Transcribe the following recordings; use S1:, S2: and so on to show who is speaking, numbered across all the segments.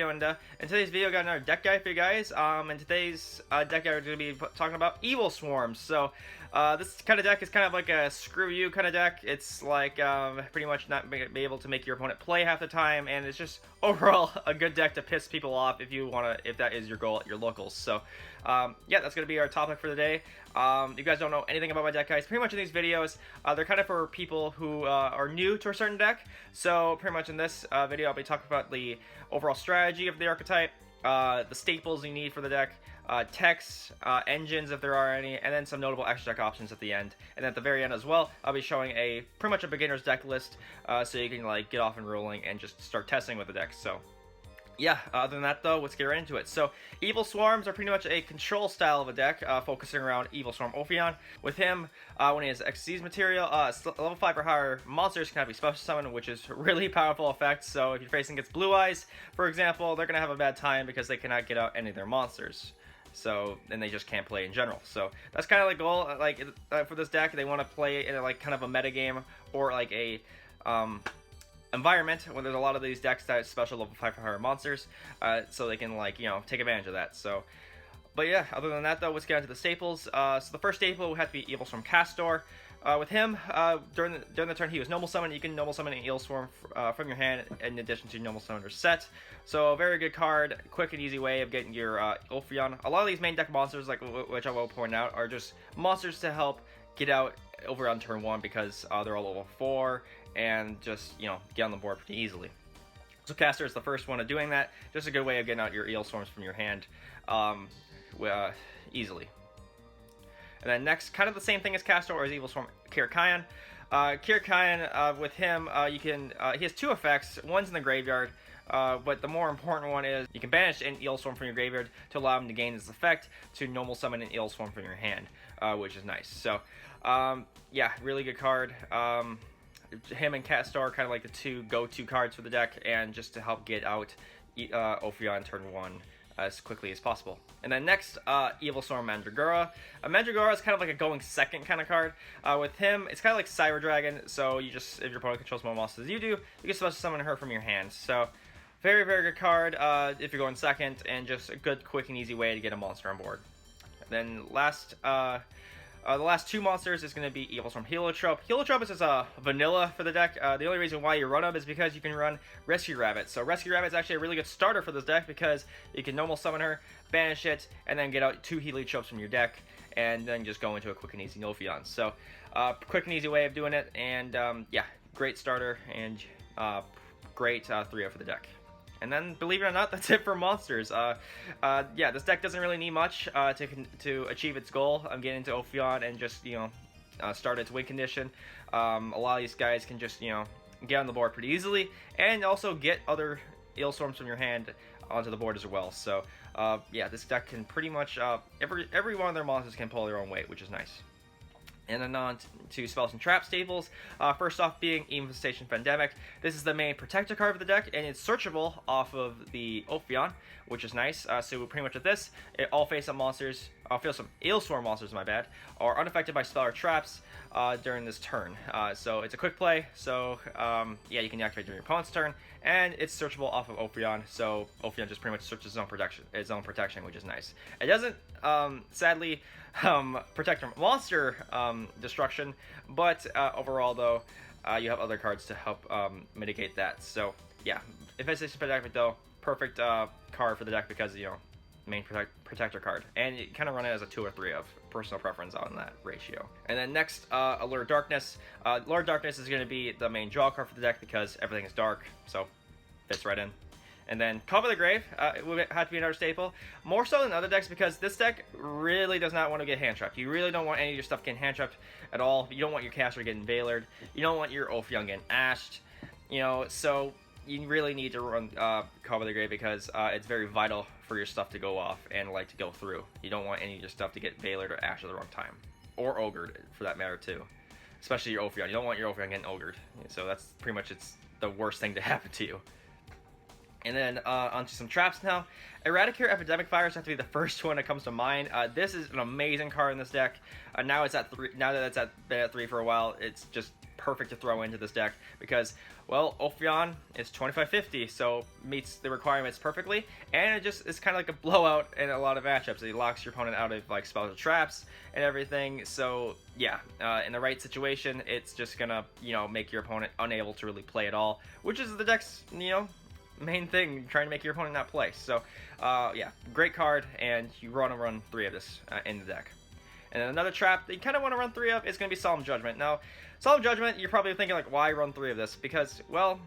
S1: Kerykeion, and in today's video I got another deck guide for you guys. In today's deck guide we're going to be talking about Evilswarms. So this kind of deck is kind of like a screw you kind of deck. It's like pretty much not be able to make your opponent play half the time, and it's just overall a good deck to piss people off if you want to, if that is your goal at your locals. So yeah, that's going to be our topic for the day. You guys don't know anything about my deck guides. Pretty much in these videos, they're kind of for people who are new to a certain deck. So pretty much in this video, I'll be talking about the overall strategy of the archetype, the staples you need for the deck, techs, engines if there are any, and then some notable extra deck options at the end. And at the very end as well, I'll be showing pretty much a beginner's deck list, so you can like get off and rolling and just start testing with the deck. So yeah, other than that though, let's get right into it. So Evilswarms are pretty much a control style of a deck, focusing around Evilswarm Ophion. With him, when he has Xyz material, level 5 or higher monsters cannot be special summoned, which is a really powerful effect. So if you're facing against Blue Eyes, for example, they're going to have a bad time because they cannot get out any of their monsters. So, and they just can't play in general. So that's kind of the goal, like, for this deck. They want to play in like kind of a meta game, or like a environment where there's a lot of these decks that special level 5 or higher monsters, so they can, like, you know, take advantage of that. So, but yeah, other than that though, let's get into the staples. So the first staple would have to be Evilswarm Castor. With him, during the turn he was normal summon. You can normal summon an Evilswarm from your hand in addition to normal summoner set. So a very good card, quick and easy way of getting your Ophion. A lot of these main deck monsters, like which I will point out, are just monsters to help get out over on turn 1 because they're all level 4 and just, you know, get on the board pretty easily. So Castor is the first one of doing that. Just a good way of getting out your Evilswarms from your hand easily. And then next, kind of the same thing as Castor, is Evilswarm Kerykeion. Kerykeion, with him, you can he has 2 effects. One's in the graveyard, but the more important one is you can banish an Evilswarm from your graveyard to allow him to gain this effect to normal summon an Evilswarm from your hand, which is nice. So yeah, really good card. Him and Castor are kind of like the 2 go-to cards for the deck, and just to help get out Ophion turn 1 as quickly as possible. And then next, Evilswarm Mandragora. Mandragora is kind of like a going second kind of card. With him, it's kind of like Cyber Dragon, so you just, if your opponent controls more monsters as you do, you can special summon her from your hand. So very, very good card if you're going second, and just a good, quick, and easy way to get a monster on board. And then last, the last 2 monsters is going to be Evilswarm Heliotrope. Heliotrope is just a vanilla for the deck. The only reason why you run them is because you can run Rescue Rabbit. So Rescue Rabbit is actually a really good starter for this deck because you can normal summon her, banish it, and then get out 2 Heliotropes from your deck, and then just go into a quick and easy Ophion. So quick and easy way of doing it, and yeah, great starter, and great 3-0 for the deck. And then, believe it or not, that's it for monsters. Yeah, this deck doesn't really need much to achieve its goal. I'm getting into Ophion and just, you know, start its win condition. A lot of these guys can just, you know, get on the board pretty easily, and also get other Evilswarms from your hand onto the board as well. So, yeah, this deck can pretty much, every one of their monsters can pull their own weight, which is nice. And then on to spells and trap staples. First off being Infestation Pandemic. This is the main protector card of the deck, and it's searchable off of the Ophion, which is nice. So pretty much with this, all face-up monsters, some Evilswarm monsters, my bad, are unaffected by spell or traps during this turn. So it's a quick play, so yeah, you can activate during your opponent's turn, and it's searchable off of Ophion, so Ophion just pretty much searches its own protection, which is nice. It doesn't, sadly, protect from monster destruction, but overall though, you have other cards to help mitigate that. So yeah, Infestation Pandemic though, perfect card for the deck because, you know, main protector card, and you kind of run it as a 2 or 3 of personal preference on that ratio. And then next, Allure Darkness. Allure Darkness is going to be the main draw card for the deck because everything is dark, so fits right in. And then Cover the Grave it would have to be another staple, more so than other decks because this deck really does not want to get hand trapped. You really don't want any of your stuff getting hand trapped at all. You don't want your Castor getting Veilered. You don't want your Ophion getting ashed. You know, so you really need to run Cover the Grave because it's very vital for your stuff to go off and like to go through. You don't want any of your stuff to get Veilered or ashed at the wrong time, or ogred for that matter too. Especially your Ophion. You don't want your Ophion getting ogred. So that's pretty much the worst thing to happen to you. And then onto some traps now. Eradicate Epidemic Virus has to be the first one that comes to mind. This is an amazing card in this deck. Now it's at 3. Now that it's at 3 for a while, it's just perfect to throw into this deck because, well, Ophion is 2550, so meets the requirements perfectly, and it's kind of like a blowout in a lot of matchups. It locks your opponent out of like spells or traps and everything. So yeah, in the right situation, it's just gonna make your opponent unable to really play at all, which is the deck's main thing, trying to make your opponent not play. So yeah, great card, and you want to run 3 of this in the deck. And then another trap that you kind of want to run 3 of is going to be Solemn Judgment. Now, Solemn Judgment, you're probably thinking, like, why run 3 of this? Because, well,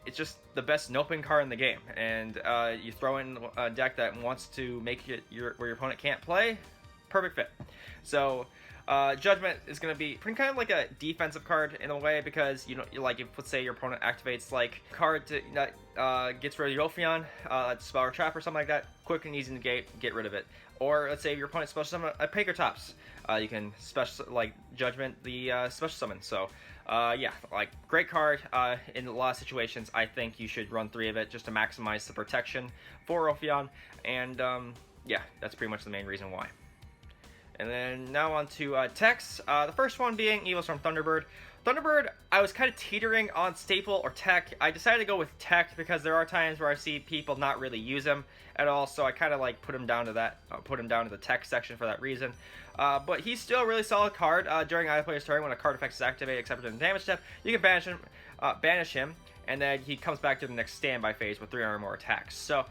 S1: it's just the best noping card in the game. And you throw in a deck that wants to make it where your opponent can't play, perfect fit. So, Judgment is going to be kind of like a defensive card in a way, because, like, if, let's say, your opponent activates, like, a card that gets rid of your Ophion, a spell or trap or something like that, quick and easy to get rid of it. Or, let's say, your opponent special summon a Pakertops. You can Judgment the special summon. So, yeah, like, great card. In a lot of situations, I think you should run 3 of it just to maximize the protection for Ophion. And, yeah, that's pretty much the main reason why. And then now on to techs. The first one being Evilswarm Thunderbird. Thunderbird, I was kind of teetering on staple or tech. I decided to go with tech because there are times where I see people not really use him at all, so I kind of like put him down to the tech section for that reason. But he's still a really solid card. During either player's turn, when a card effect is activated except in the damage step, you can banish him, and then he comes back to the next standby phase with 3 or more attacks. So,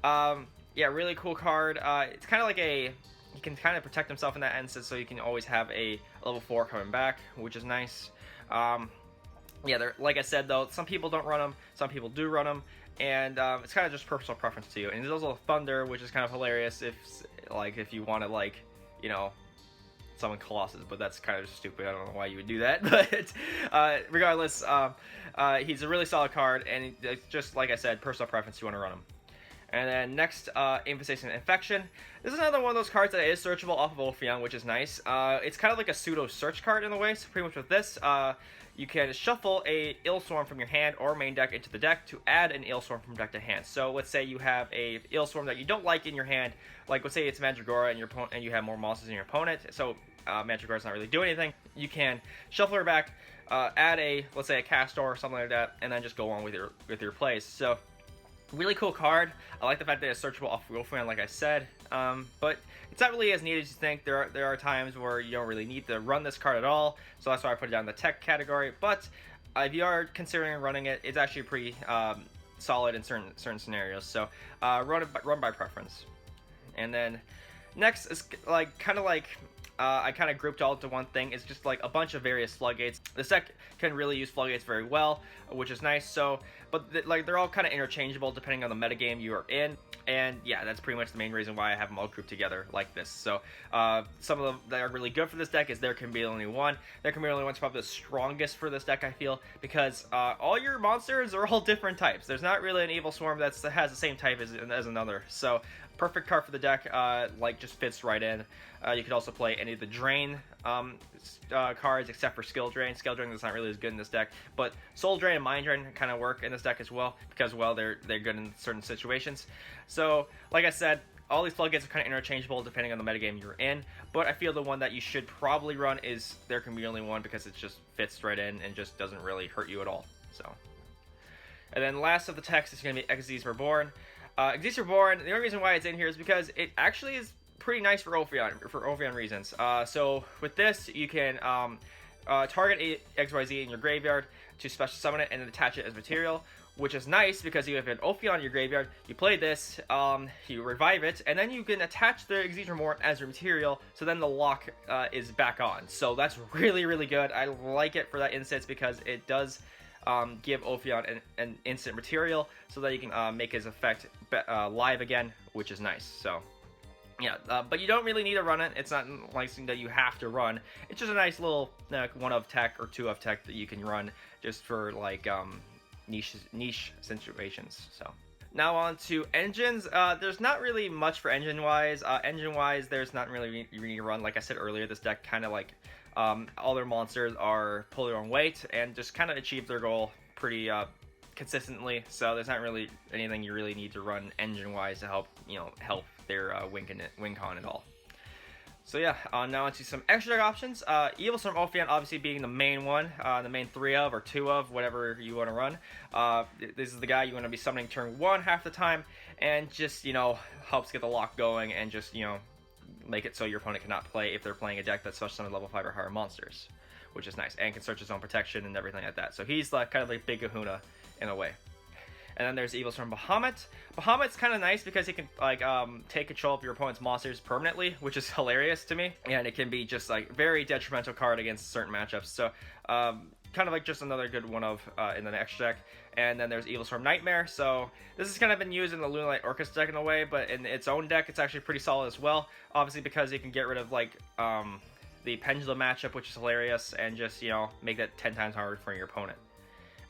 S1: yeah, really cool card. It's kind of like he can kind of protect himself in that instance, so you can always have a level 4 coming back, which is nice. Yeah, like I said, though, some people don't run them, some people do run them, and it's kind of just personal preference to you. And there's also Thunder, which is kind of hilarious if you want to, summon Colossus, but that's kind of stupid. I don't know why you would do that, but regardless, he's a really solid card, and just like I said, personal preference, you want to run him. And then next, Infestation and Infection. This is another one of those cards that is searchable off of Ophion, which is nice. It's kind of like a pseudo-search card in a way, so pretty much with this, you can shuffle a Evilswarm from your hand or main deck into the deck to add an Evilswarm from deck to hand. So let's say you have a Evilswarm that you don't like in your hand, like let's say it's Mandragora and you have more monsters than your opponent, so Mandragora's not really doing anything. You can shuffle her back, add let's say a Castor or something like that, and then just go on with your plays. So, really cool card. I like the fact that it's searchable off Ophion, like I said, but it's not really as neat as you think. There are times where you don't really need to run this card at all, so that's why I put it down in the tech category. But if you are considering running it, it's actually pretty solid in certain scenarios. So run by preference. And then next is I kind of grouped all into one thing. It's just like a bunch of various floodgates. This deck can really use floodgates very well, which is nice. So, but they're all kind of interchangeable depending on the metagame you are in. And yeah, that's pretty much the main reason why I have them all grouped together like this. So some of them that are really good for this deck is There Can Be Only One. There Can Be Only One's probably the strongest for this deck, I feel, because all your monsters are all different types. There's not really an Evilswarm that has the same type as another. So perfect card for the deck, just fits right in. You could also play any of the Drain cards except for Skill Drain. Skill Drain is not really as good in this deck, but Soul Drain and Mind Drain kind of work in this deck as well, because, well, they're good in certain situations. So, like I said, all these floodgates are kind of interchangeable depending on the metagame you're in, but I feel the one that you should probably run is There Can Be Only One, because it just fits right in and just doesn't really hurt you at all. So, and then last of the text is going to be Xyz Reborn. Xyz Reborn, the only reason why it's in here is because it actually is pretty nice for Ophion reasons. So with this, you can target XYZ in your graveyard to special summon it and then attach it as material, which is nice because you have an Ophion in your graveyard, you play this, you revive it, and then you can attach the Xyz Reborn as your material, so then the lock is back on. So that's really, really good. I like it for that instance because it does give Ophion an instant material so that you can make his effect live again, which is nice. So yeah, but you don't really need to run it. It's not like something that you have to run. It's just a nice little one of tech or two of tech that you can run just for niche situations. So now on to engines. There's not really much for engine-wise. Engine-wise, there's not really you need to run. Like I said earlier, this deck kind of all their monsters are pull their own weight and just kind of achieve their goal pretty consistently, so there's not really anything you really need to run engine-wise to help, help their win con at all. So yeah, now onto some extra deck options. Evilswarm Ophion obviously being the main one, the main 3 of or 2 of, whatever you want to run. This is the guy you want to be summoning turn 1 half the time, and just, helps get the lock going and just, make it so your opponent cannot play if they're playing a deck that's special summon level 5 or higher monsters, which is nice, and can search his own protection and everything like that. So he's like kind of like Big Kahuna in a way. And then there's Evilswarm Bahamut. Bahamut's kind of nice because he can like take control of your opponent's monsters permanently, which is hilarious to me. And it can be just like very detrimental card against certain matchups. So kind of like just another good one of in the next deck. And then there's Evilswarm Nightmare. So this has kind of been used in the Lunalight Orchestra deck in a way, but in its own deck, it's actually pretty solid as well. Obviously because you can get rid of like the Pendulum matchup, which is hilarious, and just make that 10 times harder for your opponent.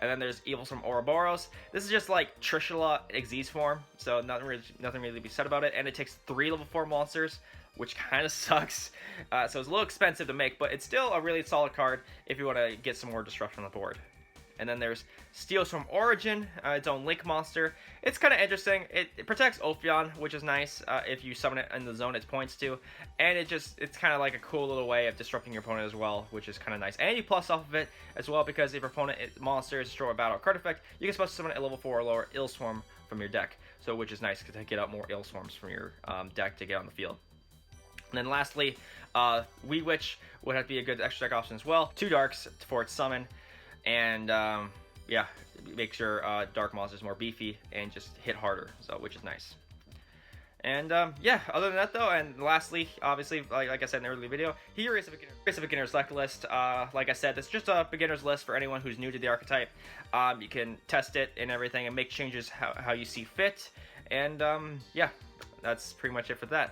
S1: And then there's Evilswarm Ouroboros. This is just like Trishula Xyz form, so nothing really to be said about it. And it takes 3 level 4 monsters, which kind of sucks. So it's a little expensive to make, but it's still a really solid card if you want to get some more disruption on the board. And then there's Steelswarm Origin, its own Link monster. It's kind of interesting. It protects Ophion, which is nice if you summon it in the zone it points to. And it's kind of like a cool little way of disrupting your opponent as well, which is kind of nice. And you plus off of it as well, because if your opponent monster is destroyed by battle or card effect, you can special summon a level 4 or lower Evilswarm from your deck. So which is nice to get out more Evilswarms from your deck to get on the field. And then lastly, Weed Witch would have to be a good extra deck option as well. 2 darks for its summon. And yeah, make sure dark monsters more beefy and just hit harder, so which is nice. And yeah, other than that though, and lastly, obviously, like I said in the earlier video, here is a beginner's deck list. Like I said, it's just a beginner's list for anyone who's new to the archetype. You can test it and everything and make changes how you see fit. And yeah, that's pretty much it for that.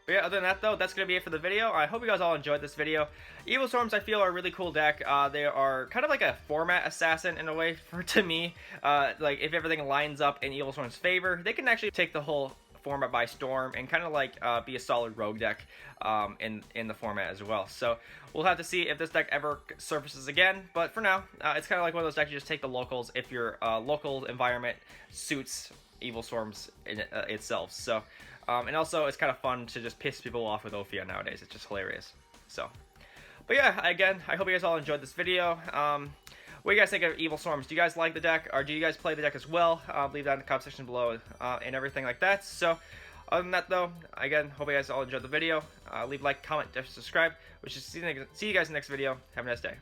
S1: But yeah, other than that though, that's going to be it for the video. I hope you guys all enjoyed this video. Evilswarms, I feel, are a really cool deck. They are kind of like a format assassin in a way to me. Like, if everything lines up in Evilswarm's favor, they can actually take the whole format by storm and kind of like be a solid rogue deck in the format as well. So we'll have to see if this deck ever surfaces again. But for now, it's kind of like one of those decks you just take the locals if your local environment suits Evilswarms itself. So and also it's kind of fun to just piss people off with Ophion nowadays. It's just hilarious. So, but yeah, again, I hope you guys all enjoyed this video. What do you guys think of Evilswarms? Do you guys like the deck, or do you guys play the deck as well? Leave that in the comment section below and everything like that. So, other than that though, again, hope you guys all enjoyed the video. Leave a like, comment, subscribe. Which is see you guys in the next video. Have a nice day.